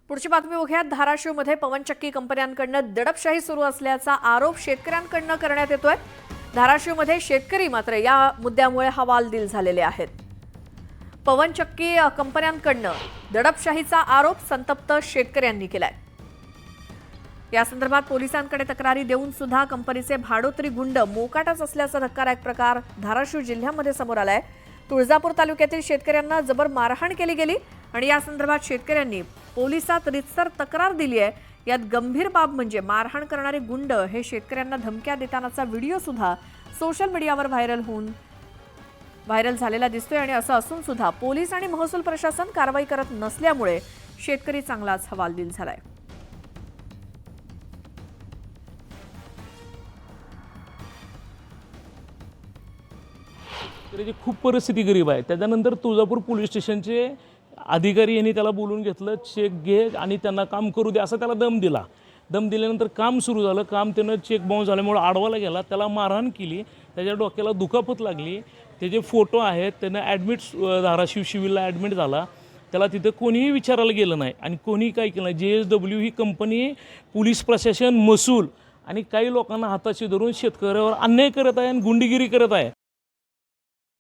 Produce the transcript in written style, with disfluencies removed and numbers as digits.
पुढची बातमी बघूयात। धाराशिवमध्ये पवनचक्की कंपन्यांकडून दडपशाही सुरू असल्याचा आरोप शेतकऱ्यांकडून करण्यात येतोय। धाराशिवमध्ये शेतकरी मात्र या मुद्द्यामुळे हवालदिल झालेले आहेत। पवनचक्की कंपन्यांकडून दडपशाहीचा आरोप संतप्त शेतकऱ्यांनी केलाय। या संदर्भात पोलिसांकडे तक्रारी देऊन सुद्धा कंपनीचे भाडोत्री गुंड मोकाटच असल्याचा धक्कादायक प्रकार धाराशिव जिल्ह्यामध्ये समोर आलाय। तुळजापूर तालुक्यातील शेतकऱ्यांना जबर मारहाण केली गेली आणि या संदर्भात शेतकऱ्यांनी पोलिसात रितसर तक्रार दिली आहे। यात गंभीर बाब म्हणजे मारहाण करणारे गुंड हे शेतकऱ्यांना धमक्या देतानाचा व्हिडिओ सुद्धा सोशल मीडियावर व्हायरल झालेला दिसतोय आणि असं असून सुद्धा पोलीस आणि महसूल प्रशासन कारवाई करत नसल्यामुळे शेतकरी चांगलाच हवालदिल झालाय। खूप परिस्थिती गरीब आहे। त्याच्यानंतर तुळजापूर पोलीस स्टेशनचे अधिकारी यांनी त्याला बोलून घेतलं, चेक घे आणि त्यांना काम करू दे असं त्याला दम दिला। दम दिल्यानंतर काम सुरू झालं। काम त्यानं चेक बाउन्स झाल्यामुळे आडवायला गेला, त्याला मारहाण केली, त्याच्या डोक्याला दुखापत लागली। त्याचे फोटो आहेत, त्यानं ॲडमिट धाराशिव सिव्हिलला ॲडमिट झाला। त्याला तिथं कोणीही विचारायला गेलं नाही आणि कोणीही काय केलं नाही। JSW ही कंपनी पोलीस प्रशासन, महसूल आणि काही लोकांना हाताशी धरून शेतकऱ्यावर अन्याय करत आहे आणि गुंडगिरी करत आहे।